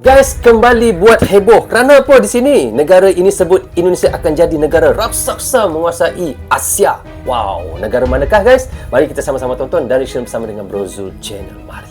Guys, kembali buat heboh. Kerana apa di sini? Negara ini sebut Indonesia akan jadi negara raksasa menguasai Asia. Wow, negara manakah guys? Mari kita sama-sama tonton dan reaction bersama dengan Bro Zul Channel. Mari.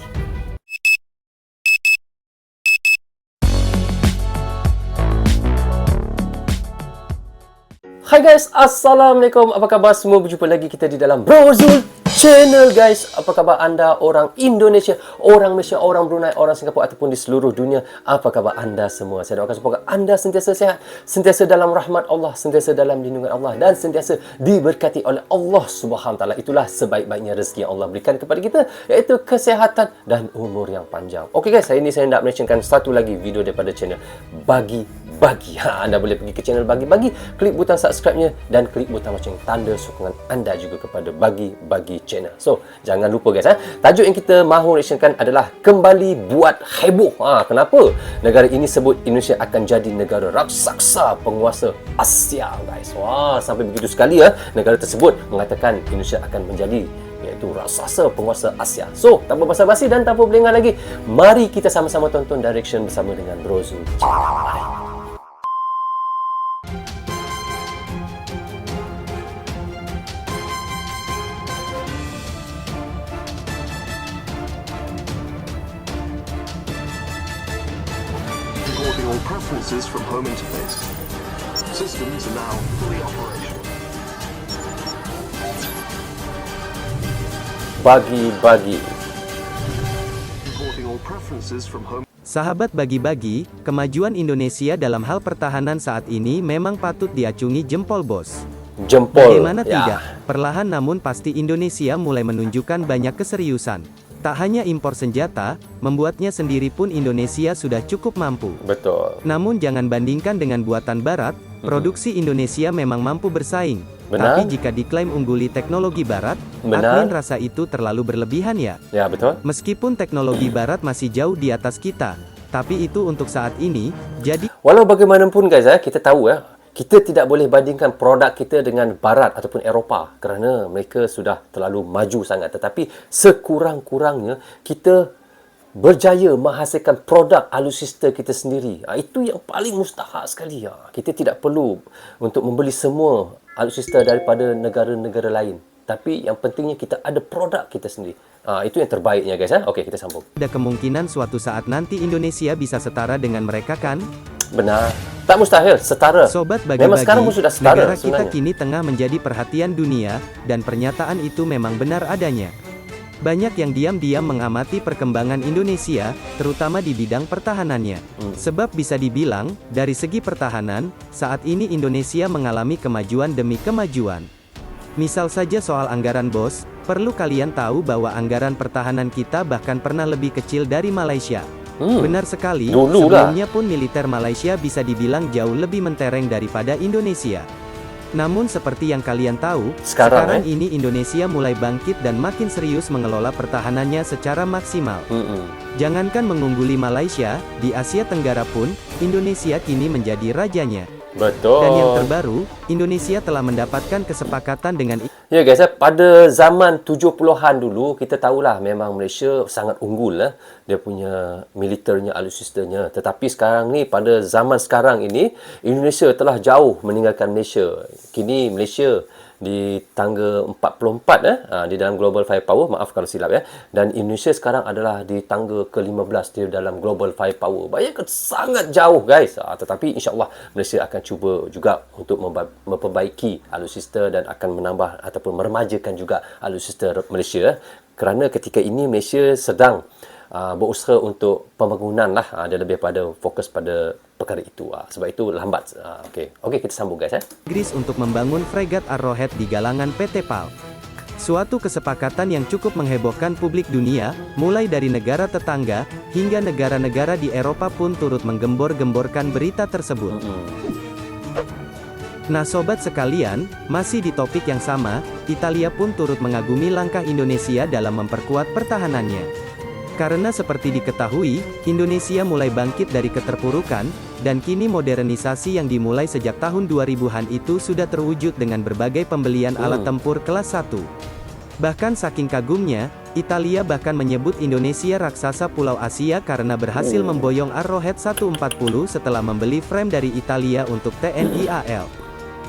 Hai guys, Assalamualaikum. Apa khabar semua? Berjumpa lagi kita di dalam Bro Zul Channel guys. Apa khabar anda orang Indonesia, orang Malaysia, orang Brunei, orang Singapura ataupun di seluruh dunia? Apa khabar anda semua? Saya doakan semoga anda sentiasa sihat, sentiasa dalam rahmat Allah, sentiasa dalam lindungan Allah dan sentiasa diberkati oleh Allah Subhanahu Taala. Itulah sebaik-baiknya rezeki yang Allah berikan kepada kita, iaitu kesihatan dan umur yang panjang. Okey guys, hari ini saya nak mentionkan satu lagi video daripada channel Bagi-Bagi. Anda boleh pergi ke channel Bagi-Bagi, klik butang subscribe-nya dan klik butang lonceng tanda sokongan anda juga kepada Bagi-Bagi channel. So, jangan lupa guys, tajuk yang kita mahu reactionkan adalah kembali buat heboh. Kenapa? Negara ini sebut Indonesia akan jadi negara raksasa penguasa Asia guys. Wah, sampai begitu sekali negara tersebut mengatakan Indonesia akan menjadi iaitu raksasa penguasa Asia. So, tanpa basa-basi dan tanpa berlengah lagi, mari kita sama-sama tonton direction bersama dengan Bro Zul. Importing all preferences from home interface. Systems are now fully operational. Bagi-Bagi. Importing all preferences from home. Sahabat Bagi-Bagi, kemajuan Indonesia dalam hal pertahanan saat ini memang patut diacungi jempol bos. Jempol. Bagaimana tidak? Perlahan namun pasti Indonesia mulai menunjukkan banyak keseriusan. Tak hanya impor senjata, membuatnya sendiri pun Indonesia sudah cukup mampu. Betul. Namun jangan bandingkan dengan buatan barat, produksi Indonesia memang mampu bersaing. Benar. Tapi jika diklaim ungguli teknologi barat, Benar. admin rasa itu terlalu berlebihan ya. Ya, betul. Meskipun teknologi barat masih jauh di atas kita, tapi itu untuk saat ini, jadi Walau bagaimanapun guys, kita tahu kita tidak boleh bandingkan produk kita dengan barat ataupun Eropah kerana mereka sudah terlalu maju sangat. Tetapi sekurang-kurangnya kita berjaya menghasilkan produk alutsista kita sendiri. Itu yang paling mustahak sekali. Kita tidak perlu untuk membeli semua alutsista daripada negara-negara lain. Tapi yang pentingnya kita ada produk kita sendiri. Itu yang terbaiknya guys. Okey, kita sambung. ada kemungkinan suatu saat nanti Indonesia bisa setara dengan mereka kan? Benar. Tak mustahil, setara. Sobat Memang sekarang pun Bagi-Bagi, sudah setara negara kita sebenarnya. kini tengah menjadi perhatian dunia, dan pernyataan itu memang benar adanya. Banyak yang diam-diam mengamati perkembangan Indonesia, terutama di bidang pertahanannya. Sebab bisa dibilang, dari segi pertahanan, saat ini Indonesia mengalami kemajuan demi kemajuan. Misal saja soal anggaran bos, perlu kalian tahu bahwa anggaran pertahanan kita bahkan pernah lebih kecil dari Malaysia. Benar sekali, Dulu lah. sebelumnya pun militer Malaysia bisa dibilang jauh lebih mentereng daripada Indonesia. Namun seperti yang kalian tahu, Sekarang, ini Indonesia mulai bangkit dan makin serius mengelola pertahanannya secara maksimal. Jangankan mengungguli Malaysia, di Asia Tenggara pun, Indonesia kini menjadi rajanya. Betul. Dan yang terbaru, Indonesia telah mendapatkan kesepakatan dengan Ya guys, pada zaman 70-an dulu, kita tahulah memang Malaysia sangat unggul dia punya militernya, alutsistanya. Tetapi sekarang ni, pada zaman sekarang ini, Indonesia telah jauh meninggalkan Malaysia. Kini Malaysia di tangga 44 di dalam Global Firepower, maaf kalau silap dan Indonesia sekarang adalah di tangga ke-15 di dalam Global Firepower. Bayangkan sangat jauh guys. Tetapi insya-Allah Malaysia akan cuba juga untuk memperbaiki alutsista dan akan menambah ataupun meremajakan juga alutsista Malaysia kerana ketika ini Malaysia sedang berusaha untuk pembangunan dia lebih pada fokus pada perkara itu. Sebab itu lambat. Okey, kita sambung guys. Inggris untuk membangun fregat Arrowhead di galangan PT PAL. Suatu kesepakatan yang cukup menghebohkan publik dunia, mulai dari negara tetangga, hingga negara-negara di Eropa pun turut menggembor-gemborkan berita tersebut. Nah sobat sekalian, masih di topik yang sama, Italia pun turut mengagumi langkah Indonesia dalam memperkuat pertahanannya. Karena seperti diketahui, Indonesia mulai bangkit dari keterpurukan, dan kini modernisasi yang dimulai sejak tahun 2000-an itu sudah terwujud dengan berbagai pembelian alat tempur kelas 1. Bahkan saking kagumnya, Italia bahkan menyebut Indonesia raksasa Pulau Asia karena berhasil memboyong Arrowhead 140 setelah membeli frame dari Italia untuk TNI AL.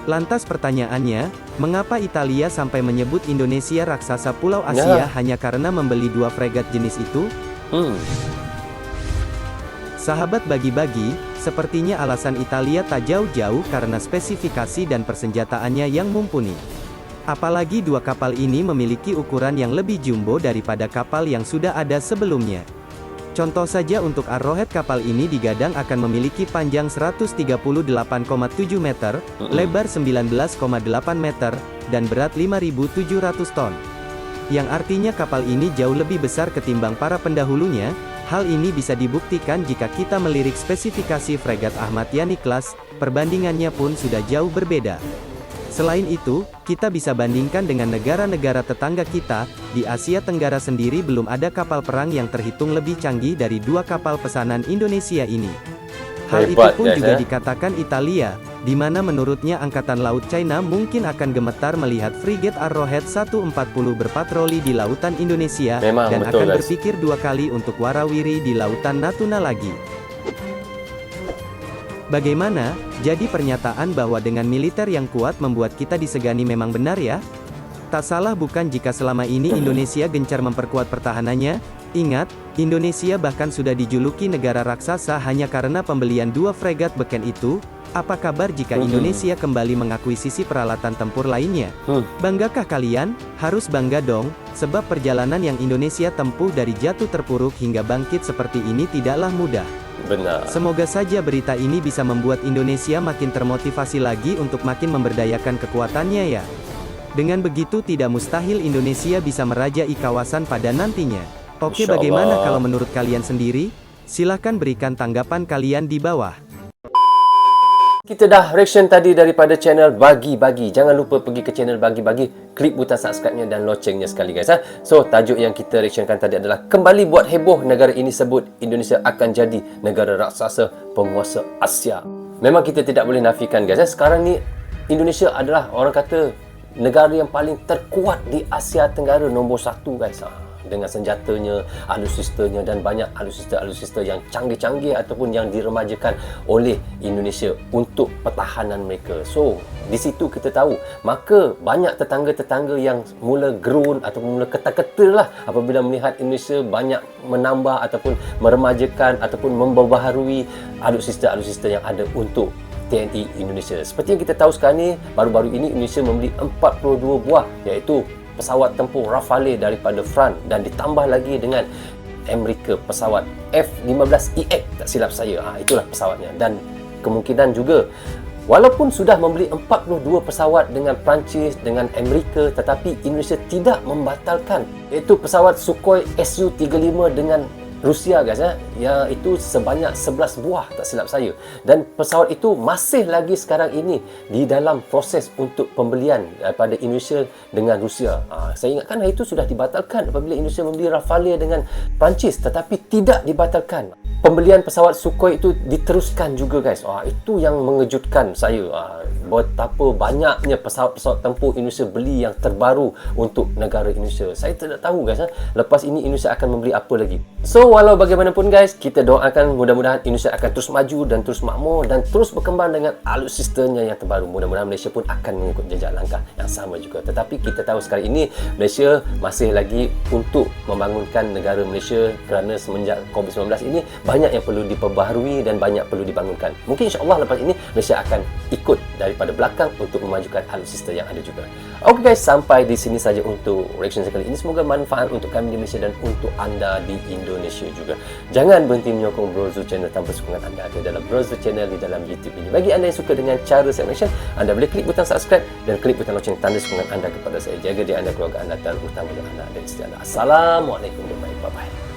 Lantas pertanyaannya, mengapa Italia sampai menyebut Indonesia raksasa Pulau Asia hanya karena membeli 2 fregat jenis itu? Sahabat bagi-bagi, sepertinya alasan Italia tak jauh-jauh karena spesifikasi dan persenjataannya yang mumpuni. Apalagi 2 kapal ini memiliki ukuran yang lebih jumbo daripada kapal yang sudah ada sebelumnya. Contoh saja untuk Arrowhead, kapal ini digadang akan memiliki panjang 138,7 meter, lebar 19,8 meter, dan berat 5.700 ton. Yang artinya kapal ini jauh lebih besar ketimbang para pendahulunya. Hal ini bisa dibuktikan jika kita melirik spesifikasi fregat Ahmad Yani Class, perbandingannya pun sudah jauh berbeda. Selain itu, kita bisa bandingkan dengan negara-negara tetangga kita. Di Asia Tenggara sendiri belum ada kapal perang yang terhitung lebih canggih dari 2 kapal pesanan Indonesia ini. Hal itu pun juga dikatakan Italia, di mana menurutnya Angkatan Laut China mungkin akan gemetar melihat frigate Arrowhead 140 berpatroli di lautan Indonesia, dan akan berpikir 2 kali untuk warawiri di lautan Natuna lagi. Bagaimana? Jadi pernyataan bahwa dengan militer yang kuat membuat kita disegani memang benar ya? Tak salah bukan jika selama ini Indonesia gencar memperkuat pertahanannya? Ingat, Indonesia bahkan sudah dijuluki negara raksasa hanya karena pembelian 2 fregat beken itu. Apa kabar jika Indonesia kembali mengakuisisi peralatan tempur lainnya? Banggakah kalian? Harus bangga dong, sebab perjalanan yang Indonesia tempuh dari jatuh terpuruk hingga bangkit seperti ini tidaklah mudah. Benar. Semoga saja berita ini bisa membuat Indonesia makin termotivasi lagi untuk makin memberdayakan kekuatannya ya. Dengan begitu tidak mustahil Indonesia bisa merajai kawasan pada nantinya. Oke, bagaimana kalau menurut kalian sendiri? Silahkan berikan tanggapan kalian di bawah. Kita dah reaction tadi daripada channel Bagi-Bagi. Jangan lupa pergi ke channel Bagi-Bagi, klik butang subscribe-nya dan loncengnya sekali guys. So, tajuk yang kita reactionkan tadi adalah kembali buat heboh negara ini sebut Indonesia akan jadi negara raksasa penguasa Asia. Memang kita tidak boleh nafikan guys. Sekarang ni Indonesia adalah orang kata negara yang paling terkuat di Asia Tenggara, nombor 1 guys. Dengan senjatanya, alutsistanya dan banyak alutsista yang canggih-canggih ataupun yang diremajakan oleh Indonesia untuk pertahanan mereka. So, di situ kita tahu, maka banyak tetangga-tetangga yang mula gerun ataupun mula ketar-ketar lah apabila melihat Indonesia banyak menambah ataupun meremajakan ataupun memperbaharui alutsista yang ada untuk TNI Indonesia. Seperti yang kita tahu sekarang ni, baru-baru ini Indonesia membeli 42 buah iaitu pesawat tempur Rafale daripada France dan ditambah lagi dengan Amerika pesawat F-15EX, tak silap saya. Itulah pesawatnya, dan kemungkinan juga walaupun sudah membeli 42 pesawat dengan Perancis, dengan Amerika, tetapi Indonesia tidak membatalkan iaitu pesawat Sukhoi Su-35 dengan Rusia guys, iaitu sebanyak 11 buah tak silap saya, dan pesawat itu masih lagi sekarang ini di dalam proses untuk pembelian daripada Indonesia dengan Rusia. Saya ingatkan hari itu sudah dibatalkan apabila Indonesia membeli Rafale dengan Perancis, tetapi tidak dibatalkan. Pembelian pesawat Sukhoi itu diteruskan juga guys. Itu yang mengejutkan saya. Betapa banyaknya pesawat-pesawat tempur Indonesia beli yang terbaru untuk negara Indonesia. Saya tidak tahu guys, lepas ini Indonesia akan membeli apa lagi. So, walau bagaimanapun guys, kita doakan mudah-mudahan Indonesia akan terus maju dan terus makmur dan terus berkembang dengan alutsistanya yang terbaru. Mudah-mudahan Malaysia pun akan mengikut jejak langkah yang sama juga. Tetapi kita tahu sekarang ini Malaysia masih lagi untuk membangunkan negara Malaysia kerana semenjak COVID-19 ini banyak yang perlu diperbaharui dan banyak perlu dibangunkan. Mungkin insya-Allah lepas ini Malaysia akan ikut daripada belakang untuk memajukan alutsista yang ada juga. Okey guys, sampai di sini saja untuk reaction sekali ini. Semoga manfaat untuk kami di Malaysia dan untuk anda di Indonesia juga. Jangan berhenti menyokong Brozu Channel tanpa sokongan anda ke dalam Brozu Channel di dalam YouTube ini. Bagi anda yang suka dengan cara saya reaction, anda boleh klik butang subscribe dan klik butang lonceng tanda sokongan anda kepada saya. Jaga diri anda, keluarga anda, dan utamanya anak dan isteri anda. Assalamualaikum warahmatullahi wabarakatuh. Bye-bye.